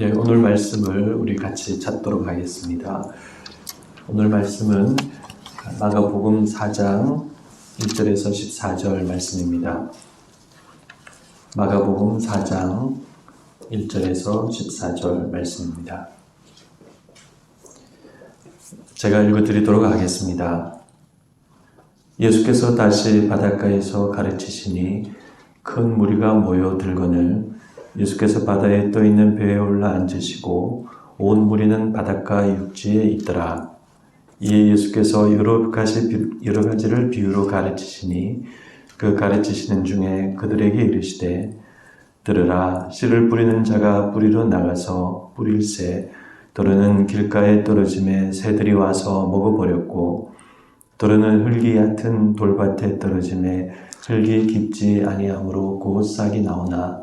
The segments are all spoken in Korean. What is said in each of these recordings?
네, 오늘 말씀을 우리 같이 찾도록 하겠습니다. 오늘 말씀은 마가복음 4장 1절에서 14절 말씀입니다. 마가복음 4장 1절에서 14절 말씀입니다. 제가 읽어드리도록 하겠습니다. 예수께서 다시 바닷가에서 가르치시니 큰 무리가 모여들거늘 예수께서 바다에 떠있는 배에 올라 앉으시고 온 무리는 바닷가 육지에 있더라. 이에 예수께서 여러 가지를 비유로 가르치시니 그 가르치시는 중에 그들에게 이르시되 들으라. 씨를 뿌리는 자가 뿌리러 나가서 뿌릴새 더러는 길가에 떨어짐에 새들이 와서 먹어버렸고 더러는 흙이 얕은 돌밭에 떨어짐에 흙이 깊지 아니하므로 곧 싹이 나오나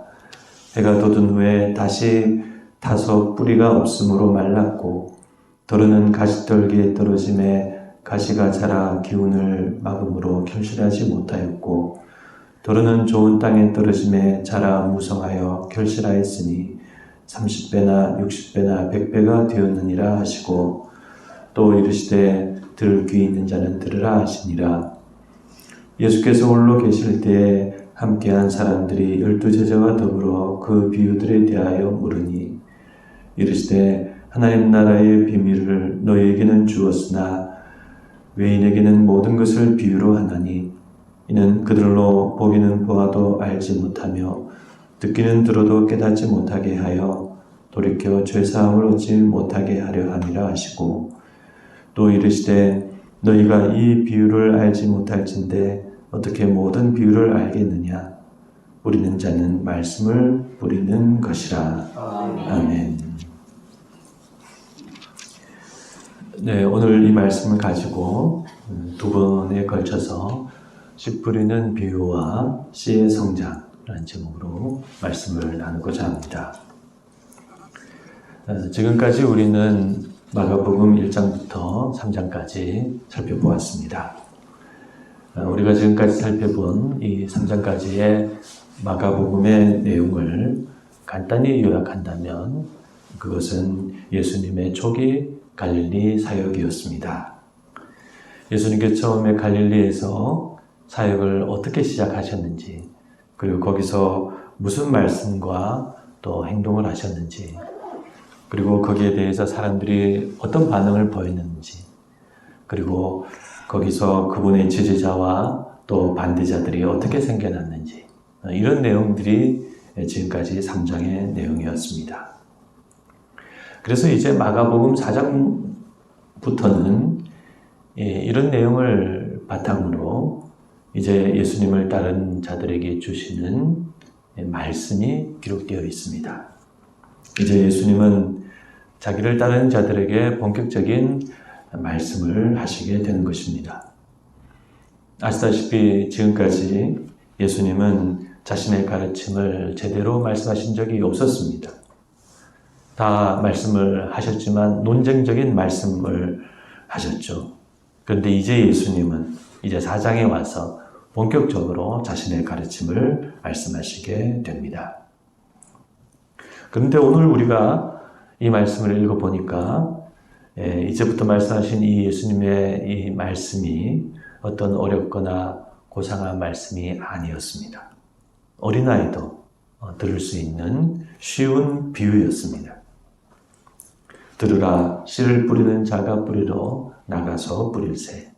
해가 돋은 후에 다시 타서 뿌리가 없으므로 말랐고 더러는 가시떨기에 떨어짐에 가시가 자라 기운을 막음으로 결실하지 못하였고 더러는 좋은 땅에 떨어짐에 자라 무성하여 결실하였으니 30배나 60배나 100배가 되었느니라 하시고 또 이르시되 들을 귀 있는 자는 들으라 하시니라. 예수께서 홀로 계실 때에 함께한 사람들이 12제자와 더불어 그 비유들에 대하여 물으니 이르시되 하나님 나라의 비밀을 너희에게는 주었으나 외인에게는 모든 것을 비유로 하나니 이는 그들로 보기는 보아도 알지 못하며 듣기는 들어도 깨닫지 못하게 하여 돌이켜 죄사함을 얻지 못하게 하려 함이라 하시고 또 이르시되 너희가 이 비유를 알지 못할진대 어떻게 모든 비유를 알겠느냐? 뿌리는 자는 말씀을 뿌리는 것이라. 아멘. 네, 오늘 이 말씀을 가지고 두 번에 걸쳐서 씨 뿌리는 비유와 씨의 성장이라는 제목으로 말씀을 나누고자 합니다. 지금까지 우리는 마가복음 1장부터 3장까지 살펴보았습니다. 우리가 지금까지 살펴본 이 3장까지의 마가복음의 내용을 간단히 요약한다면 그것은 예수님의 초기 갈릴리 사역이었습니다. 예수님께서 처음에 갈릴리에서 사역을 어떻게 시작하셨는지, 그리고 거기서 무슨 말씀과 또 행동을 하셨는지, 그리고 거기에 대해서 사람들이 어떤 반응을 보였는지, 그리고 거기서 그분의 지지자와 또 반대자들이 어떻게 생겨났는지, 이런 내용들이 지금까지 3장의 내용이었습니다. 그래서 이제 마가복음 4장부터는 이런 내용을 바탕으로 이제 예수님을 따른 자들에게 주시는 말씀이 기록되어 있습니다. 이제 예수님은 자기를 따르는 자들에게 본격적인 말씀을 하시게 되는 것입니다. 아시다시피 지금까지 예수님은 자신의 가르침을 제대로 말씀하신 적이 없었습니다. 다 말씀을 하셨지만 논쟁적인 말씀을 하셨죠. 그런데 이제 예수님은 이제 4장에 와서 본격적으로 자신의 가르침을 말씀하시게 됩니다. 그런데 오늘 우리가 이 말씀을 읽어보니까 이제부터 말씀하신 이 예수님의 이 말씀이 어떤 어렵거나 고상한 말씀이 아니었습니다. 어린아이도 들을 수 있는 쉬운 비유였습니다. 들으라. 씨를 뿌리는 자가 뿌리러 나가서 뿌릴새.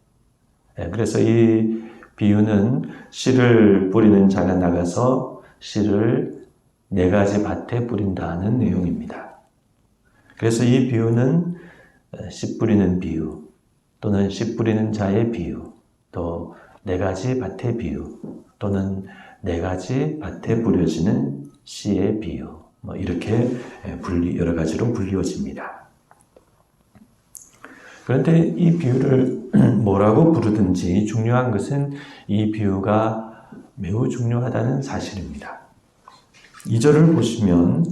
그래서 이 비유는 씨를 뿌리는 자가 나가서 씨를 4가지 밭에 뿌린다는 내용입니다. 그래서 이 비유는 씨 뿌리는 비유, 또는 씨 뿌리는 자의 비유, 또 4가지 밭의 비유, 또는 4가지 밭에 뿌려지는 씨의 비유, 이렇게 여러 가지로 불리워집니다. 그런데 이 비유를 뭐라고 부르든지 중요한 것은 이 비유가 매우 중요하다는 사실입니다. 2절을 보시면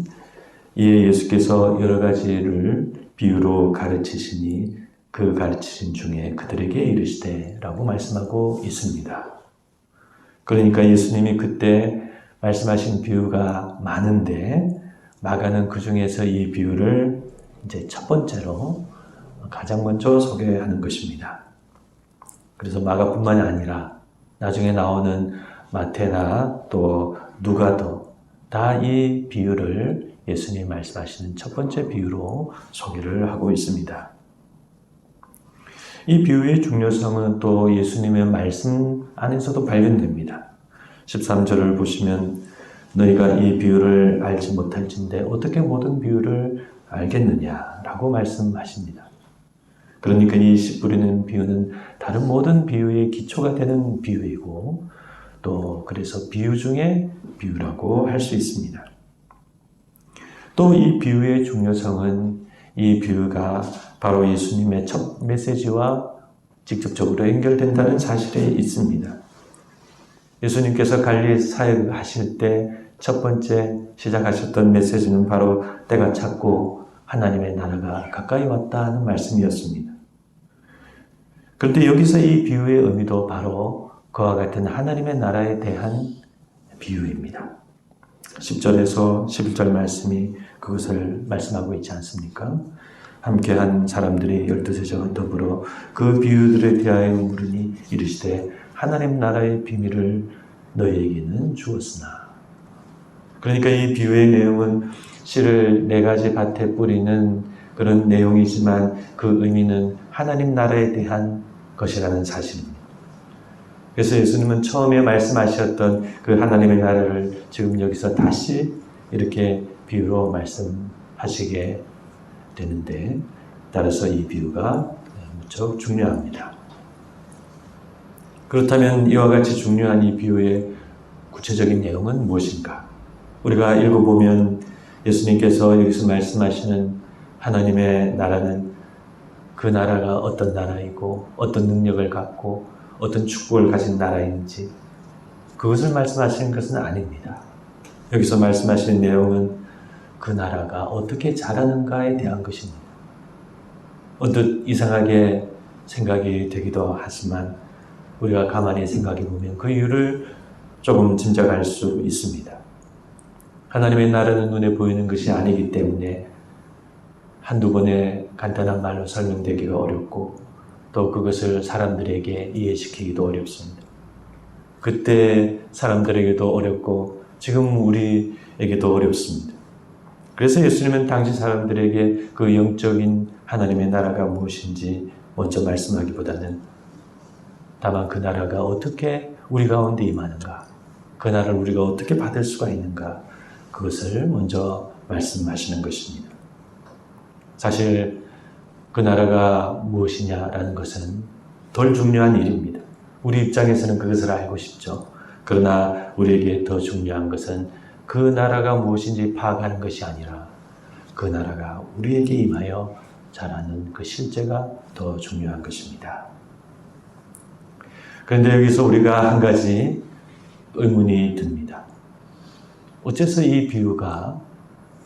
이에 예수께서 여러 가지를 비유로 가르치시니 그 가르치신 중에 그들에게 이르시되 라고 말씀하고 있습니다. 그러니까 예수님이 그때 말씀하신 비유가 많은데 마가는 그 중에서 이 비유를 이제 첫 번째로 가장 먼저 소개하는 것입니다. 그래서 마가뿐만이 아니라 나중에 나오는 마태나 또 누가도 다 이 비유를 예수님이 말씀하시는 첫 번째 비유로 소개를 하고 있습니다. 이 비유의 중요성은 또 예수님의 말씀 안에서도 발견됩니다. 13절을 보시면 너희가 이 비유를 알지 못할진대 어떻게 모든 비유를 알겠느냐라고 말씀하십니다. 그러니까 이 씨 뿌리는 비유는 다른 모든 비유의 기초가 되는 비유이고 또 그래서 비유 중에 비유라고 할 수 있습니다. 또 이 비유의 중요성은 이 비유가 바로 예수님의 첫 메시지와 직접적으로 연결된다는 사실에 있습니다. 예수님께서 갈릴리 사역하실 때 첫 번째 시작하셨던 메시지는 바로 때가 찼고 하나님의 나라가 가까이 왔다는 말씀이었습니다. 그런데 여기서 이 비유의 의미도 바로 그와 같은 하나님의 나라에 대한 비유입니다. 10절에서 11절 말씀이 그것을 말씀하고 있지 않습니까? 함께한 사람들이 12세자와 더불어 그 비유들에 대하여 물으니 이르시되 하나님 나라의 비밀을 너희에게는 주었으나. 그러니까 이 비유의 내용은 씨를 4가지 밭에 뿌리는 그런 내용이지만 그 의미는 하나님 나라에 대한 것이라는 사실입니다. 그래서 예수님은 처음에 말씀하셨던 그 하나님의 나라를 지금 여기서 다시 이렇게 비유로 말씀하시게 되는데 따라서 이 비유가 무척 중요합니다. 그렇다면 이와 같이 중요한 이 비유의 구체적인 내용은 무엇인가? 우리가 읽어보면 예수님께서 여기서 말씀하시는 하나님의 나라는 그 나라가 어떤 나라이고 어떤 능력을 갖고 어떤 축복을 가진 나라인지 그것을 말씀하시는 것은 아닙니다. 여기서 말씀하시는 내용은 그 나라가 어떻게 자라는가에 대한 것입니다. 언뜻 이상하게 생각이 되기도 하지만 우리가 가만히 생각해 보면 그 이유를 조금 짐작할 수 있습니다. 하나님의 나라는 눈에 보이는 것이 아니기 때문에 한두 번의 간단한 말로 설명되기가 어렵고 또 그것을 사람들에게 이해시키기도 어렵습니다. 그때 사람들에게도 어렵고 지금 우리에게도 어렵습니다. 그래서 예수님은 당시 사람들에게 그 영적인 하나님의 나라가 무엇인지 먼저 말씀하기보다는 다만 그 나라가 어떻게 우리 가운데 임하는가, 그 나라를 우리가 어떻게 받을 수가 있는가 그것을 먼저 말씀하시는 것입니다. 사실 그 나라가 무엇이냐라는 것은 덜 중요한 일입니다. 우리 입장에서는 그것을 알고 싶죠. 그러나 우리에게 더 중요한 것은 그 나라가 무엇인지 파악하는 것이 아니라 그 나라가 우리에게 임하여 자라는 그 실제가 더 중요한 것입니다. 그런데 여기서 우리가 한 가지 의문이 듭니다. 어째서 이 비유가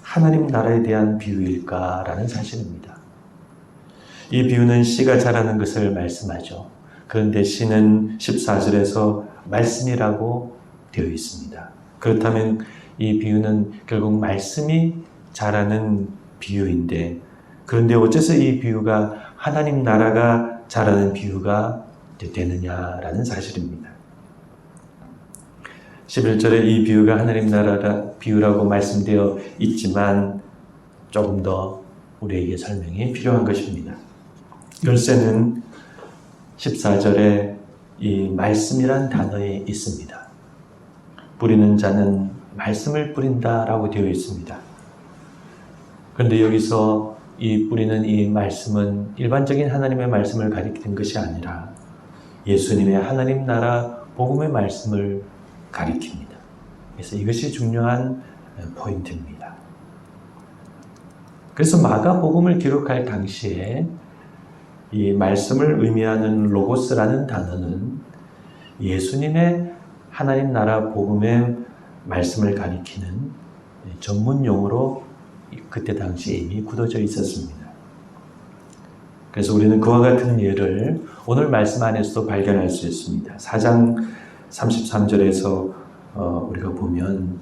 하나님 나라에 대한 비유일까라는 사실입니다. 이 비유는 씨가 자라는 것을 말씀하죠. 그런데 씨는 14절에서 말씀이라고 되어 있습니다. 그렇다면 이 비유는 결국 말씀이 자라는 비유인데 그런데 어째서 이 비유가 하나님 나라가 자라는 비유가 되느냐라는 사실입니다. 11절에 이 비유가 하나님 나라 비유라고 말씀되어 있지만 조금 더 우리에게 설명이 필요한 것입니다. 열쇠는 14절에 이 말씀이란 단어에 있습니다. 뿌리는 자는 말씀을 뿌린다라고 되어 있습니다. 그런데 여기서 이 뿌리는 이 말씀은 일반적인 하나님의 말씀을 가리키는 것이 아니라 예수님의 하나님 나라 복음의 말씀을 가리킵니다. 그래서 이것이 중요한 포인트입니다. 그래서 마가복음을 기록할 당시에 이 말씀을 의미하는 로고스라는 단어는 예수님의 하나님 나라 복음의 말씀을 가리키는 전문 용어로 그때 당시에 이미 굳어져 있었습니다. 그래서 우리는 그와 같은 예를 오늘 말씀 안에서도 발견할 수 있습니다. 4장 33절에서 우리가 보면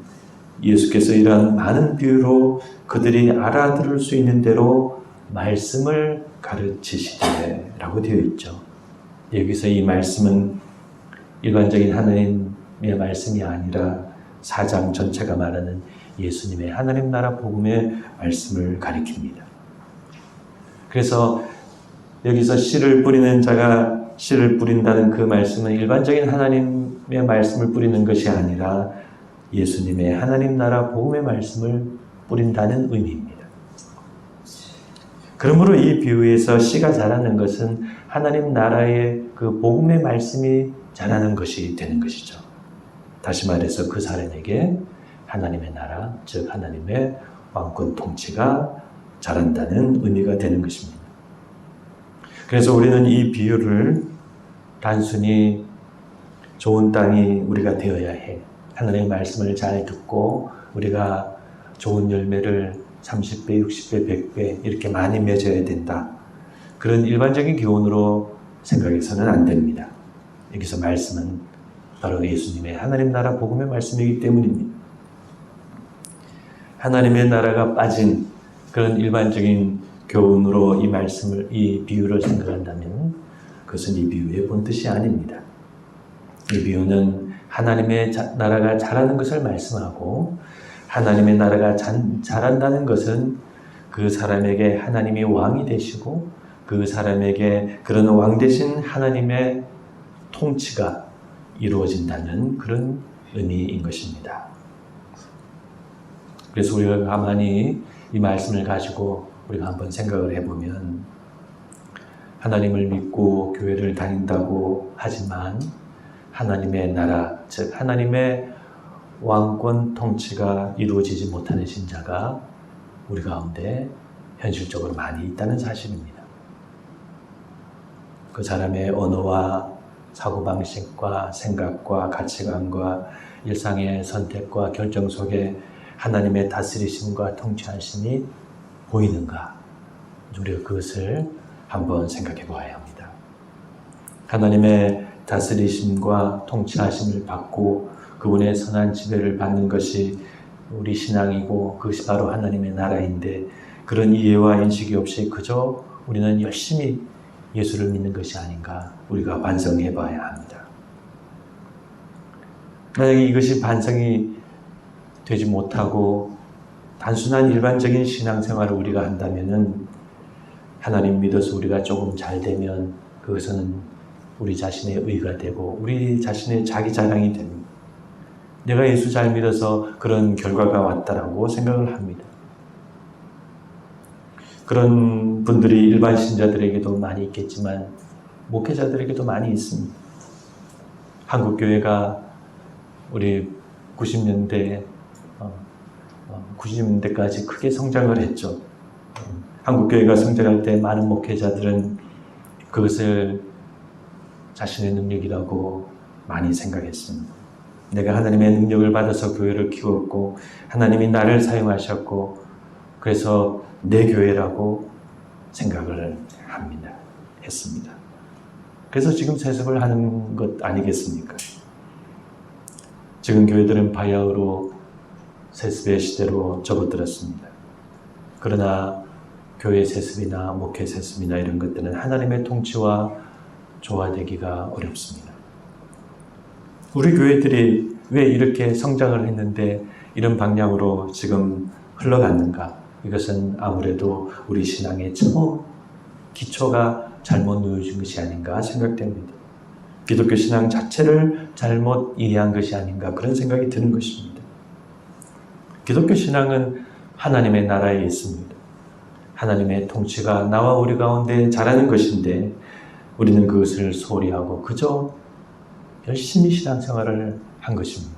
예수께서 이러한 많은 비유로 그들이 알아들을 수 있는 대로 말씀을 가르치시되라고 되어 있죠. 여기서 이 말씀은 일반적인 하나님의 말씀이 아니라 4장 전체가 말하는 예수님의 하나님 나라 복음의 말씀을 가리킵니다. 그래서 여기서 씨를 뿌리는 자가 씨를 뿌린다는 그 말씀은 일반적인 하나님의 말씀을 뿌리는 것이 아니라 예수님의 하나님 나라 복음의 말씀을 뿌린다는 의미입니다. 그러므로 이 비유에서 씨가 자라는 것은 하나님 나라의 그 복음의 말씀이 자라는 것이 되는 것이죠. 다시 말해서 그 사람에게 하나님의 나라, 즉 하나님의 왕권 통치가 자란다는 의미가 되는 것입니다. 그래서 우리는 이 비유를 단순히 좋은 땅이 우리가 되어야 해. 하나님의 말씀을 잘 듣고 우리가 좋은 열매를 30배, 60배, 100배 이렇게 많이 맺어야 된다. 그런 일반적인 교훈으로 생각해서는 안 됩니다. 여기서 말씀은 바로 예수님의 하나님 나라 복음의 말씀이기 때문입니다. 하나님의 나라가 빠진 그런 일반적인 교훈으로 이 말씀을, 이 비유를 생각한다면 그것은 이 비유의 본뜻이 아닙니다. 이 비유는 하나님의 나라가 자라는 것을 말씀하고 하나님의 나라가 자란다는 것은 그 사람에게 하나님이 왕이 되시고 그 사람에게 그런 왕 되신 하나님의 통치가 이루어진다는 그런 의미인 것입니다. 그래서 우리가 가만히 이 말씀을 가지고 우리가 한번 생각을 해보면 하나님을 믿고 교회를 다닌다고 하지만 하나님의 나라, 즉 하나님의 왕권 통치가 이루어지지 못하는 신자가 우리 가운데 현실적으로 많이 있다는 사실입니다. 그 사람의 언어와 사고방식과 생각과 가치관과 일상의 선택과 결정 속에 하나님의 다스리심과 통치하심이 보이는가? 우리가 그것을 한번 생각해 보아야 합니다. 하나님의 다스리심과 통치하심을 받고 그분의 선한 지배를 받는 것이 우리 신앙이고 그것이 바로 하나님의 나라인데 그런 이해와 인식이 없이 그저 우리는 열심히 예수를 믿는 것이 아닌가 우리가 반성해 봐야 합니다. 만약에 이것이 반성이 되지 못하고 단순한 일반적인 신앙생활을 우리가 한다면은 하나님 믿어서 우리가 조금 잘 되면 그것은 우리 자신의 의가 되고 우리 자신의 자기 자랑이 됩니다. 내가 예수 잘 믿어서 그런 결과가 왔다라고 생각을 합니다. 그런 분들이 일반 신자들에게도 많이 있겠지만 목회자들에게도 많이 있습니다. 한국교회가 우리 90년대까지 크게 성장을 했죠. 한국교회가 성장할 때 많은 목회자들은 그것을 자신의 능력이라고 많이 생각했습니다. 내가 하나님의 능력을 받아서 교회를 키웠고 하나님이 나를 사용하셨고 그래서 내 교회라고 생각을 했습니다. 그래서 지금 세습을 하는 것 아니겠습니까? 지금 교회들은 바야흐로 세습의 시대로 접어들었습니다. 그러나 교회 세습이나 목회 세습이나 이런 것들은 하나님의 통치와 조화되기가 어렵습니다. 우리 교회들이 왜 이렇게 성장을 했는데 이런 방향으로 지금 흘러갔는가? 이것은 아무래도 우리 신앙의 처음 기초가 잘못 놓여진 것이 아닌가 생각됩니다. 기독교 신앙 자체를 잘못 이해한 것이 아닌가 그런 생각이 드는 것입니다. 기독교 신앙은 하나님의 나라에 있습니다. 하나님의 통치가 나와 우리 가운데 자라는 것인데 우리는 그것을 소홀히 하고 그저 열심히 신앙생활을 한 것입니다.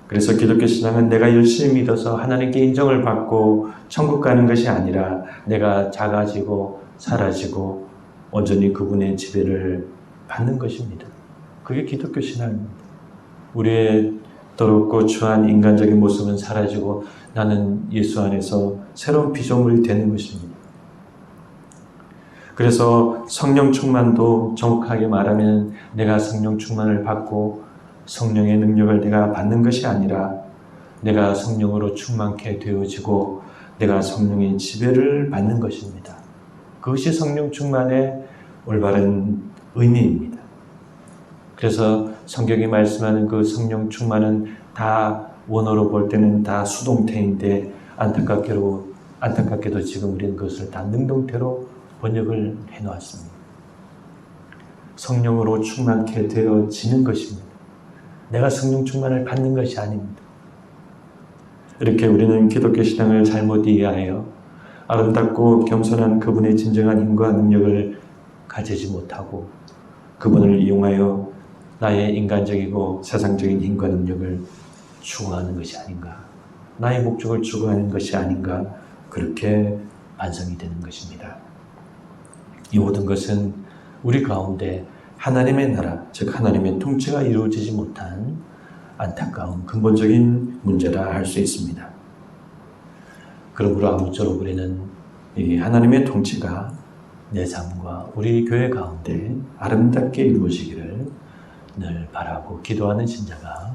그래서 기독교 신앙은 내가 열심히 믿어서 하나님께 인정을 받고 천국 가는 것이 아니라 내가 작아지고 사라지고 온전히 그분의 지배를 받는 것입니다. 그게 기독교 신앙입니다. 우리의 더럽고 추한 인간적인 모습은 사라지고 나는 예수 안에서 새로운 피조물이 되는 것입니다. 그래서 성령 충만도 정확하게 말하면 내가 성령 충만을 받고 성령의 능력을 내가 받는 것이 아니라 내가 성령으로 충만케 되어지고 내가 성령의 지배를 받는 것입니다. 그것이 성령 충만의 올바른 의미입니다. 그래서 성경이 말씀하는 그 성령 충만은 다 원어로 볼 때는 다 수동태인데 안타깝게도 지금 우리는 그것을 다 능동태로 번역을 해놓았습니다. 성령으로 충만케 되어지는 것입니다. 내가 성령 충만을 받는 것이 아닙니다. 이렇게 우리는 기독교 신앙을 잘못 이해하여 아름답고 겸손한 그분의 진정한 힘과 능력을 가지지 못하고 그분을 이용하여 나의 인간적이고 세상적인 힘과 능력을 추구하는 것이 아닌가, 나의 목적을 추구하는 것이 아닌가, 그렇게 반성이 되는 것입니다. 이 모든 것은 우리 가운데 하나님의 나라, 즉 하나님의 통치가 이루어지지 못한 안타까운 근본적인 문제라 할 수 있습니다. 그러므로 아무쪼록 우리는 이 하나님의 통치가 내 삶과 우리 교회 가운데 아름답게 이루어지기를 늘 바라고 기도하는 신자가,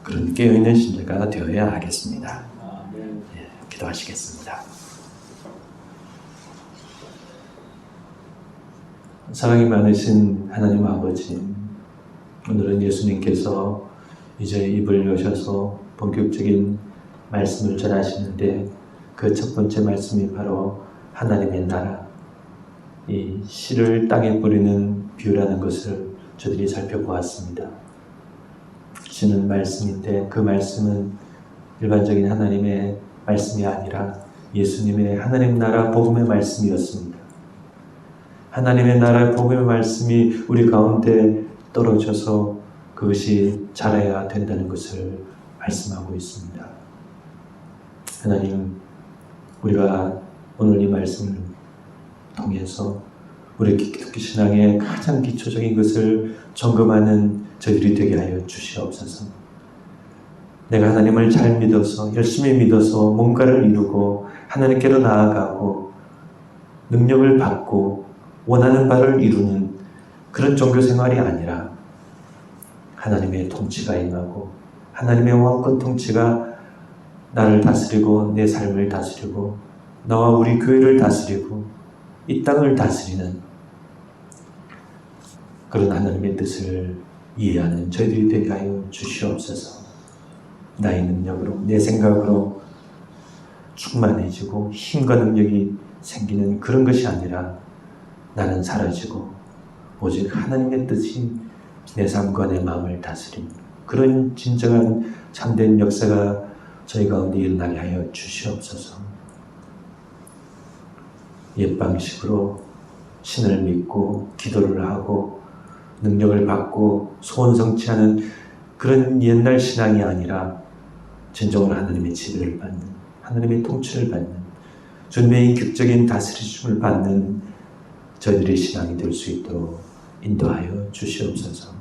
그런 깨어있는 신자가 되어야 하겠습니다. 기도하시겠습니다. 사랑이 많으신 하나님 아버지, 오늘은 예수님께서 이제 입을 여셔서 본격적인 말씀을 전하시는데 그 첫 번째 말씀이 바로 하나님의 나라, 이 씨를 땅에 뿌리는 비유라는 것을 저들이 살펴보았습니다. 씨는 말씀인데 그 말씀은 일반적인 하나님의 말씀이 아니라 예수님의 하나님 나라 복음의 말씀이었습니다. 하나님의 나라 복음의 말씀이 우리 가운데 떨어져서 그것이 자라야 된다는 것을 말씀하고 있습니다. 하나님, 우리가 오늘 이 말씀을 통해서 우리 기독교 신앙의 가장 기초적인 것을 점검하는 저희들이 되게 하여 주시옵소서. 내가 하나님을 잘 믿어서 열심히 믿어서 뭔가를 이루고 하나님께로 나아가고 능력을 받고 원하는 바를 이루는 그런 종교 생활이 아니라 하나님의 통치가 임하고 하나님의 왕권 통치가 나를 다스리고 내 삶을 다스리고 나와 우리 교회를 다스리고 이 땅을 다스리는 그런 하나님의 뜻을 이해하는 저희들이 되게 하여 주시옵소서. 나의 능력으로, 내 생각으로 충만해지고 힘과 능력이 생기는 그런 것이 아니라 나는 사라지고 오직 하나님의 뜻이 내 삶과 내 마음을 다스리는 그런 진정한 참된 역사가 저희 가운데 일어나게 하여 주시옵소서. 옛 방식으로 신을 믿고 기도를 하고 능력을 받고 소원 성취하는 그런 옛날 신앙이 아니라 진정으로 하나님의 지배를 받는, 하나님의 통치를 받는, 주님의 인격적인 다스리심을 받는 저희들의 신앙이 될 수 있도록 인도하여 주시옵소서.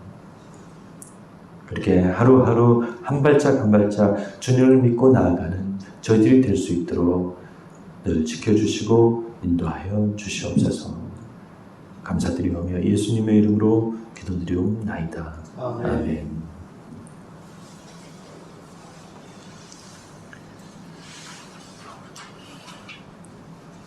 그렇게 하루하루 한 발짝 한 발짝 주님을 믿고 나아가는 저희들이 될 수 있도록 늘 지켜주시고 인도하여 주시옵소서. 감사드리오며 예수님의 이름으로 기도드리옵나이다. 아멘.